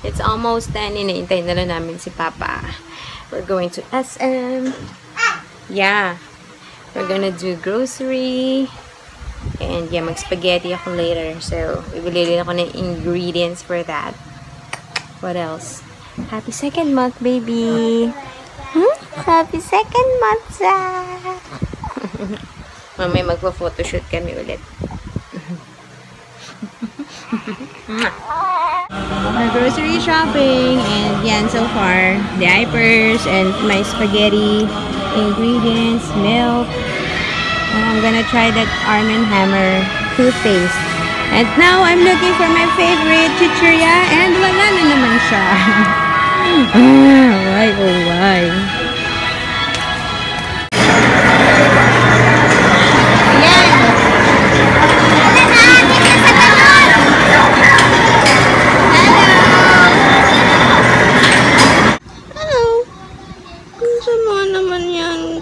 It's almost 10. Inaintay na lang namin si Papa. We're going to SM. Yeah. We're gonna do grocery. And yeah, mag-spaghetti ako later. So, bibili rin ako ng ingredients for that. What else? Happy second month, baby! Happy second month, Zach! Mamaya magpa-photoshoot kami ulit. Grocery shopping, and yan so far, diapers and my spaghetti ingredients, milk. And I'm gonna try that Arm & Hammer toothpaste. And now I'm looking for my favorite chichirya, and wala na naman siya. Why oh why?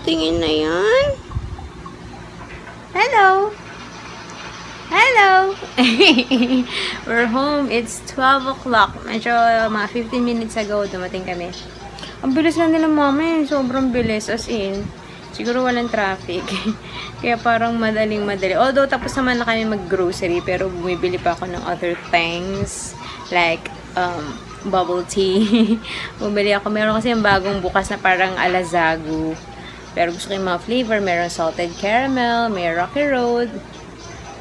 Tingin na yan. Hello. Hello. We're home. It's 12 o'clock. Medyo mga 15 minutes ago dumating kami. Ang bilis lang nila mama eh. Sobrang bilis. As in, siguro walang traffic. Kaya parang madaling-madali. Although tapos naman na kami mag-grocery, pero bumibili pa ako ng other things. Like, bubble tea. Bumili ako. Meron kasi yung bagong bukas na parang alazagu. Pero gusto ko yung mga flavor. Meron salted caramel, may Rocky Road.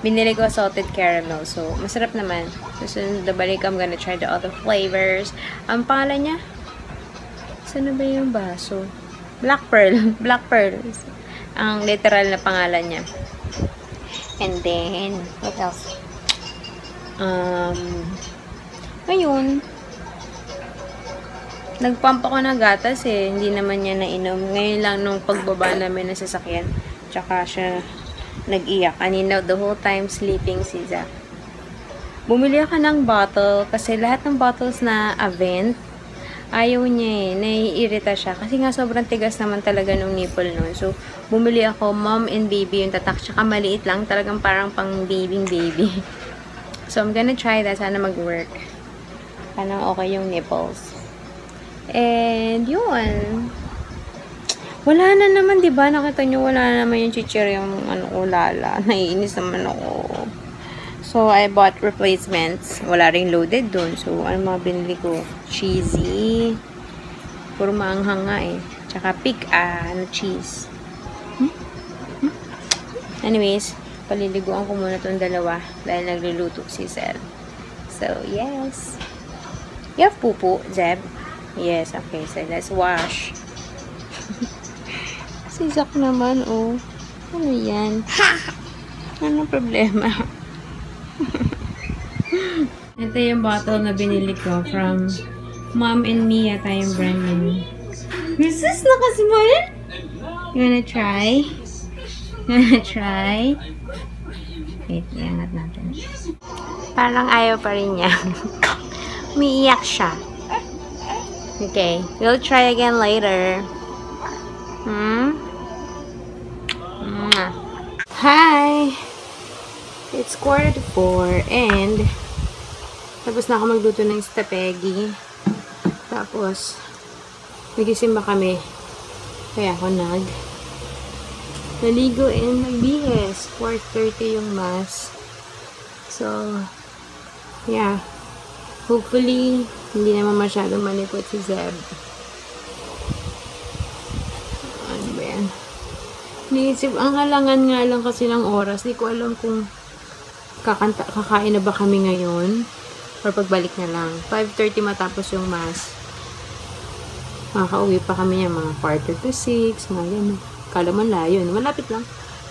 Binili ko salted caramel. So, masarap naman. So, the balik, I'm gonna try the other flavors. Ang pangalan niya? Saan na ba yung baso? Black Pearl. Black Pearl. Ang literal na pangalan niya. And then, what else? Ngayon, nagpump ako ng gatas eh. Hindi naman niya nainom. Ngayon lang nung pagbaba namin ng sasakyan. Tsaka siya nag-iyak. Kanina the whole time sleeping si Zach. Bumili ako ng bottle kasi lahat ng bottles na Avent, ayaw niya eh. Naiirita siya. Kasi nga sobrang tigas naman talaga nung nipple nun. So, bumili ako mom and baby yung tatak. Tsaka maliit lang. Talagang parang pang baby. So, I'm gonna try that. Sana mag-work. Sana okay yung nipples. And, yun. Wala na naman, diba? Nakita nyo, wala na naman yung chichirya yung ulala. Naiinis naman ako. So, I bought replacements. Wala ring loaded dun. So, ano mga binili ko? Cheesy. Puro maanghang nga eh. Tsaka cheese. Anyways, paliliguan ko muna itong dalawa dahil nagluluto si Zeb. So, yes. You have pupu, Zeb? Yes, okay. So, let's wash. Si Zach naman, oh. Ano yan? Ano problema? Ito yung bottle na binili ko from Mom and Me yata yung brand name. Mrs. Nakasimulan? You wanna try? Wait, iangat natin. Parang ayaw pa rin niya. Umiiyak siya. Okay, we'll try again later. Hi! It's 3:45 and tapos na ako magluto ng spaghetti. Tapos nagisimba kami. Kaya ako naligo and nagbihis. 4:30 yung mass. So, yeah. Hopefully, hindi naman masyadong malipot si Zeb. Ano ba yan? Niisip, ang halangan nga lang kasi ng oras. Di ko alam kung kakain na ba kami ngayon or pagbalik na lang. 5:30 matapos yung mass. Makaka-uwi pa kami niya mga 5:45, mga yan. Kala man layo. Malapit lang.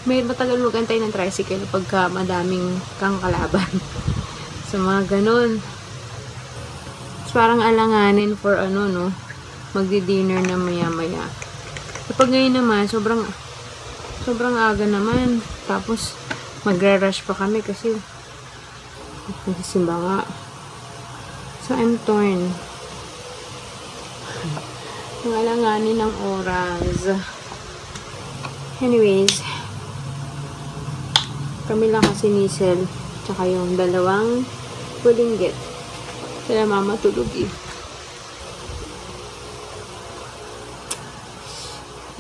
May matagal magantay ng tricycle pagka madaming kang kalaban. So, mga ganun. Parang alanganin for ano, no? Magdi-dinner na maya-maya. Kapag ngayon naman, sobrang Sobrang aga naman. Tapos, magra-rush pa kami kasi nagsisimba nga. So, I'm torn. Ang alanganin ng oras. Anyways, kami lang kasi ni Sel, tsaka yung dalawang pulinggit. Sila mama tulog eh.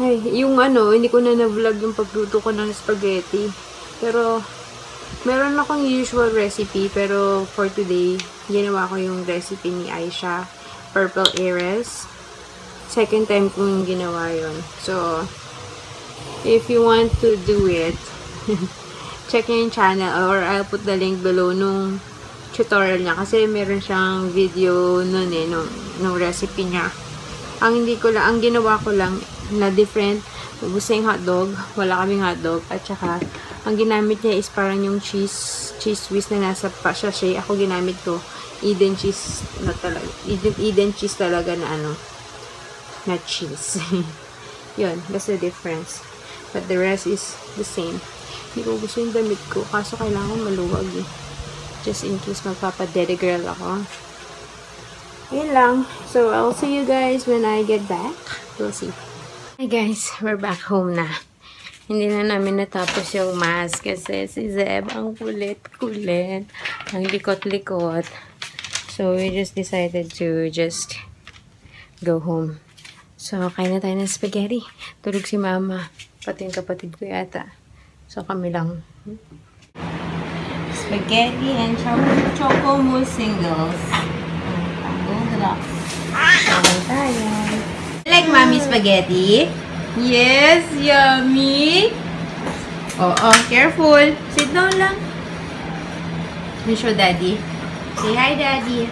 Ay, yung hindi ko na na-vlog yung pagluto ko ng spaghetti. Pero, meron akong usual recipe, pero for today, ginawa ko yung recipe ni Aisha, Purple Heiress. Second time kong ginawa yun. So, if you want to do it, check yung channel, or I'll put the link below nung tutorial niya. Kasi meron siyang video nun nung recipe niya. Ang ginawa ko lang, na different, gusto yung hotdog, wala kaming hotdog, at saka, ang ginamit niya is parang yung cheese whiz na nasa sachet. Ako ginamit ko, Eden cheese na talaga, Eden cheese talaga na na cheese. Yun, that's the difference. But the rest is the same. Hindi ko gusto yung damit ko, kaso kailangan maluwag eh. Just in case magpapa-daddy girl ako. Yun lang. So, I'll see you guys when I get back. We'll see. Hi guys, we're back home na. Hindi na namin natapos yung mask kasi si Zeb ang kulit-kulit. Ang likot-likot. So, we just decided to just go home. So, kain na tayo ng spaghetti. Tulog si mama. Pati yung kapatid ko yata. So, kami lang. Spaghetti and choco mousse singles. Goldilocks. Kain tayo. Like mommy spaghetti? Yes, yummy. Oh, careful. Sit down lang. You show daddy. Say hi, daddy.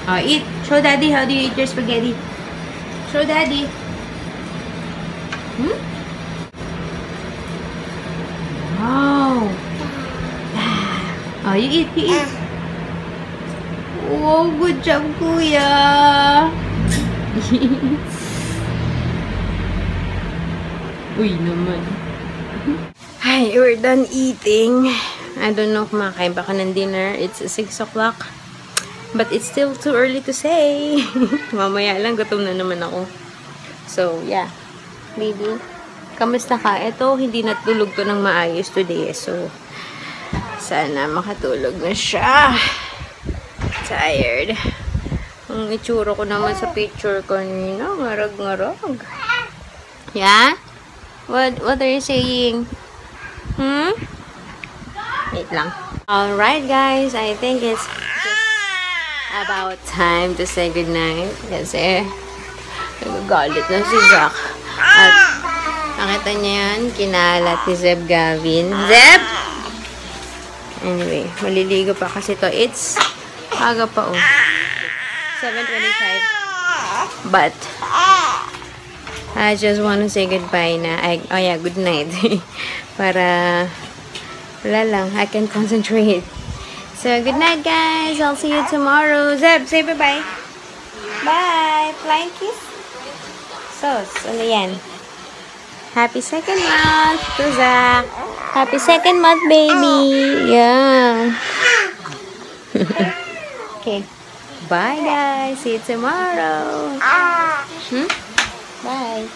Oh, eat. Show daddy how do you eat your spaghetti. Show daddy. Wow. Oh, you eat. Oh, good job, kuya. Uy naman. Hi, we're done eating. I don't know kung makakain ba ka ng dinner. It's 6 o'clock. But it's still too early to say. Mamaya lang, gutom na naman ako. So, yeah. Baby, kamusta ka? Ito, hindi natulog to ng maayos today. So, sana makatulog na siya. Tired. Ang itsura ko naman sa picture kanina. Ngarag-ngarag. Yeah? What are you saying? Wait lang. Alright guys, I think it's about time to say goodnight. Kasi nagagalit na si Jack. At nakita niya yan, kinalat ni Zeb Gavin. Zeb! Anyway, maliligo pa kasi to. It's aga pa 7:25. But I just want to say goodbye na. Oh yeah, good night. Para wala lang, I can concentrate. So, good night guys. I'll see you tomorrow. Zeb, say bye-bye. Bye. Flying kiss. Sos, ano yan? Happy second month to Zach. Happy second month, baby. Yeah. Okay. Bye, guys. See you tomorrow. Bye.